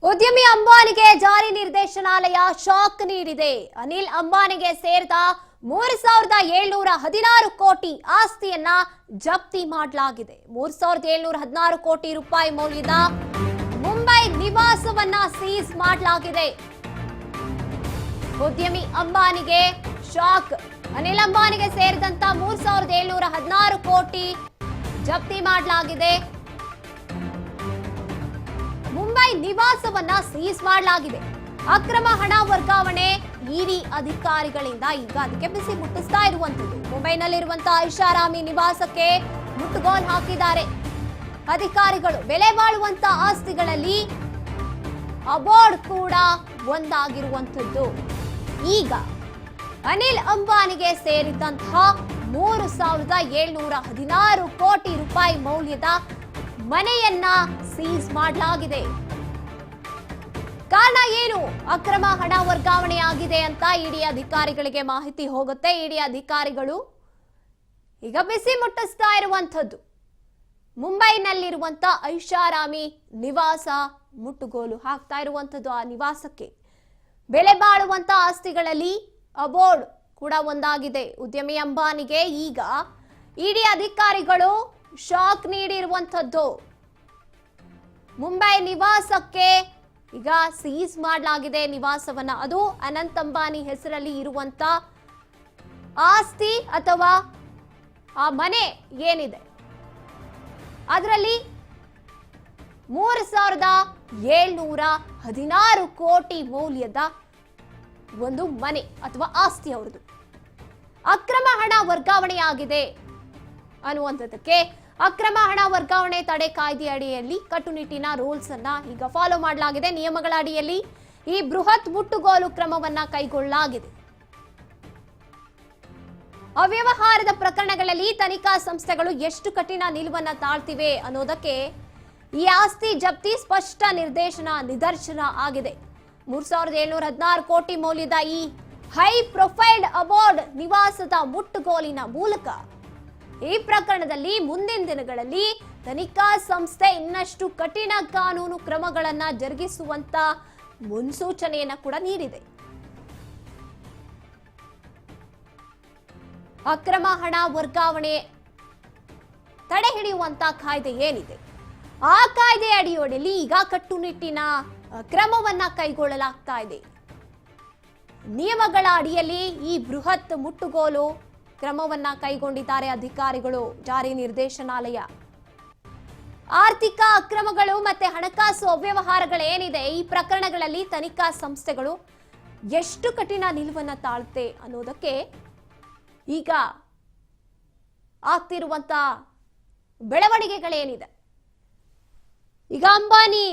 ಉದ್ಯಮಿ ಅಂಬಾನಿಗೆ ಜಾರಿ ನಿರ್ದೇಶನಾಲಯ ಶಾಕ್ ನೀಡಿದೆ. ಅನಿಲ್ ಅಂಬಾನಿಗೆ ಸೇರಿದ 3716 ಕೋಟಿ ಆಸ್ತಿಯನ್ನ ಜಪ್ತಿ ಮಾಡಲಾಗಿದೆ. 3716 ಕೋಟಿ ರೂಪಾಯಿ ಮೌಲ್ಯದ ಮುಂಬೈ ನಿವಾಸವನ್ನ ಸೀಸ್ ಮಾಡಲಾಗಿದೆ. ಉದ್ಯಮಿ ಅಂಬಾನಿಗೆ ಶಾಕ್. ಅನಿಲ್ ಅಂಬಾನಿಗೆ ಸೇರಿದಂತ 3716 ಕೋಟಿ ಜಪ್ತಿ ಮಾಡಲಾಗಿದೆ. ಮುಂಬೈ ನಿವಾಸವನ್ನ ಸೀಸ್ ಮಾಡಲಾಗಿದೆ. ಅಕ್ರಮ ಹಣ ವರ್ಗಾವಣೆ ಇಡಿ ಅಧಿಕಾರಿಗಳಿಂದ ಈಗ ಅದಕ್ಕೆ ಬಿಸಿ ಮುಟ್ಟಿಸ್ತಾ ಇರುವಂತದ್ದು. ಮುಂಬೈನಲ್ಲಿರುವಂತಹ ಐಷಾರಾಮಿ ನಿವಾಸಕ್ಕೆ ಮುಟ್ಟುಗೋಲು ಹಾಕಿದ್ದಾರೆ ಅಧಿಕಾರಿಗಳು. ಬೆಲೆ ಬಾಳುವಂತ ಆಸ್ತಿಗಳಲ್ಲಿ ಅಬೋರ್ಡ್ ಕೂಡ ಒಂದಾಗಿರುವಂತದ್ದು. ಈಗ ಅನಿಲ್ ಅಂಬಾನಿಗೆ ಸೇರಿದಂತಹ 3716 ಕೋಟಿ ರೂಪಾಯಿ ಮೌಲ್ಯದ ಮನೆಯನ್ನ ಸೀಸ್ ಮಾಡಲಾಗಿದೆ. ಕಾರಣ ಏನು? ಅಕ್ರಮ ಹಣ ವರ್ಗಾವಣೆ ಆಗಿದೆ ಅಂತ ಇಡಿ ಅಧಿಕಾರಿಗಳಿಗೆ ಮಾಹಿತಿ ಹೋಗುತ್ತೆ. ಇಡಿ ಅಧಿಕಾರಿಗಳು ಈಗ ಬಿಸಿ ಮುಟ್ಟಿಸ್ತಾ ಇರುವಂತದ್ದು. ಮುಂಬೈನಲ್ಲಿರುವಂತ ಐಷಾರಾಮಿ ನಿವಾಸ ಮುಟ್ಟುಗೋಲು ಹಾಕ್ತಾ ಇರುವಂತದ್ದು. ಆ ನಿವಾಸಕ್ಕೆ ಬೆಲೆ ಬಾಳುವಂತ ಆಸ್ತಿಗಳಲ್ಲಿ ಅಬೋರ್ಡ್ ಕೂಡ ಒಂದಾಗಿದೆ. ಉದ್ಯಮಿ ಅಂಬಾನಿಗೆ ಈಗ ಇಡಿ ಅಧಿಕಾರಿಗಳು ಶಾಕ್ ನೀಡಿರುವಂತದ್ದು. ಮುಂಬೈ ನಿವಾಸಕ್ಕೆ ಈಗ ಸೀಸ್ ಮಾಡಲಾಗಿದೆ ನಿವಾಸವನ್ನ. ಅದು ಅನಂತ್ ಅಂಬಾನಿ ಹೆಸರಲ್ಲಿ ಇರುವಂತ ಆಸ್ತಿ ಅಥವಾ ಆ ಮನೆ ಏನಿದೆ ಅದರಲ್ಲಿ 3716 ಕೋಟಿ ಮೌಲ್ಯದ ಒಂದು ಮನೆ ಅಥವಾ ಆಸ್ತಿ ಅವರದು ಅಕ್ರಮ ಹಣ ವರ್ಗಾವಣೆಯಾಗಿದೆ ಅನ್ನುವಂಥದ್ದಕ್ಕೆ ಅಕ್ರಮ ಹಣ ವರ್ಗಾವಣೆ ತಡೆ ಕಾಯ್ದೆ ಅಡಿಯಲ್ಲಿ ಕಟ್ಟುನಿಟ್ಟಿನ ರೂಲ್ಸ್ ಅನ್ನ ಈಗ ಫಾಲೋ ಮಾಡಲಾಗಿದೆ. ನಿಯಮಗಳ ಅಡಿಯಲ್ಲಿ ಈ ಬೃಹತ್ ಮುಟ್ಟುಗೋಲು ಕ್ರಮವನ್ನ ಕೈಗೊಳ್ಳಲಾಗಿದೆ. ಅವ್ಯವಹಾರದ ಪ್ರಕರಣಗಳಲ್ಲಿ ತನಿಖಾ ಸಂಸ್ಥೆಗಳು ಎಷ್ಟು ಕಠಿಣ ನಿಲುವನ್ನ ತಾಳ್ತಿವೆ ಅನ್ನೋದಕ್ಕೆ ಈ ಆಸ್ತಿ ಜಪ್ತಿ ಸ್ಪಷ್ಟ ನಿದರ್ಶನ ಆಗಿದೆ. 3716 ಕೋಟಿ ಮೌಲ್ಯದ ಈ ಹೈ ಪ್ರೊಫೈಲ್ಡ್ ಅಬೋರ್ಡ್ ನಿವಾಸದ ಮುಟ್ಟುಗೋಲಿನ ಮೂಲಕ ಈ ಪ್ರಕರಣದಲ್ಲಿ ಮುಂದಿನ ದಿನಗಳಲ್ಲಿ ತನಿಖಾ ಸಂಸ್ಥೆ ಇನ್ನಷ್ಟು ಕಠಿಣ ಕಾನೂನು ಕ್ರಮಗಳನ್ನ ಜರುಗಿಸುವಂತ ಮುನ್ಸೂಚನೆಯನ್ನ ಕೂಡ ನೀಡಿದೆ. ಅಕ್ರಮ ಹಣ ವರ್ಗಾವಣೆ ತಡೆ ಹಿಡಿಯುವಂತ ಕಾಯ್ದೆ ಏನಿದೆ ಆ ಕಾಯ್ದೆ ಅಡಿಯಲ್ಲಿ ಈಗ ಕಟ್ಟುನಿಟ್ಟಿನ ಕ್ರಮವನ್ನ ಕೈಗೊಳ್ಳಲಾಗ್ತಾ ಇದೆ. ನಿಯಮಗಳ ಅಡಿಯಲ್ಲಿ ಈ ಬೃಹತ್ ಮುಟ್ಟುಗೋಲು ಕ್ರಮವನ್ನ ಕೈಗೊಂಡಿದ್ದಾರೆ ಅಧಿಕಾರಿಗಳು. ಜಾರಿ ನಿರ್ದೇಶನಾಲಯ ಆರ್ಥಿಕ ಅಕ್ರಮಗಳು ಮತ್ತೆ ಹಣಕಾಸು ಅವ್ಯವಹಾರಗಳೇನಿದೆ ಈ ಪ್ರಕರಣಗಳಲ್ಲಿ ತನಿಖಾ ಸಂಸ್ಥೆಗಳು ಎಷ್ಟು ಕಠಿಣ ನಿಲುವನ್ನ ತಾಳುತ್ತೆ ಅನ್ನೋದಕ್ಕೆ ಈಗ ಆಗ್ತಿರುವಂತ ಬೆಳವಣಿಗೆಗಳೇನಿದೆ. ಈಗ ಅಂಬಾನಿ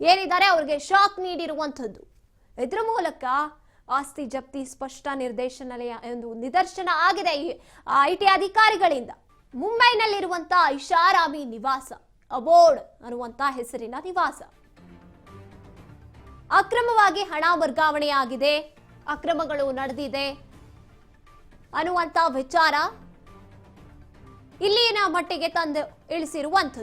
ಏನಿದ್ದಾರೆ ಅವ್ರಿಗೆ ಶಾಕ್ ನೀಡಿರುವಂಥದ್ದು. ಇದ್ರ ಮೂಲಕ ಆಸ್ತಿ ಜಪ್ತಿ ಸ್ಪಷ್ಟ ನಿರ್ದೇಶನಾಲಯ ಎಂದು ನಿದರ್ಶನ ಆಗಿದೆ ಐಟಿ ಅಧಿಕಾರಿಗಳಿಂದ. ಮುಂಬೈನಲ್ಲಿರುವಂತಹ ಐಷಾರಾಮಿ ನಿವಾಸ ಅಬೋರ್ಡ್ ಅನ್ನುವಂತ ಹೆಸರಿನ ನಿವಾಸ ಅಕ್ರಮವಾಗಿ ಹಣ ವರ್ಗಾವಣೆಯಾಗಿದೆ, ಅಕ್ರಮಗಳು ನಡೆದಿದೆ ಅನ್ನುವಂತ ವಿಚಾರ ಇಲ್ಲಿನ ಮಟ್ಟಿಗೆ ತಂದು ಇಳಿಸಿರುವಂಥದ್ದು.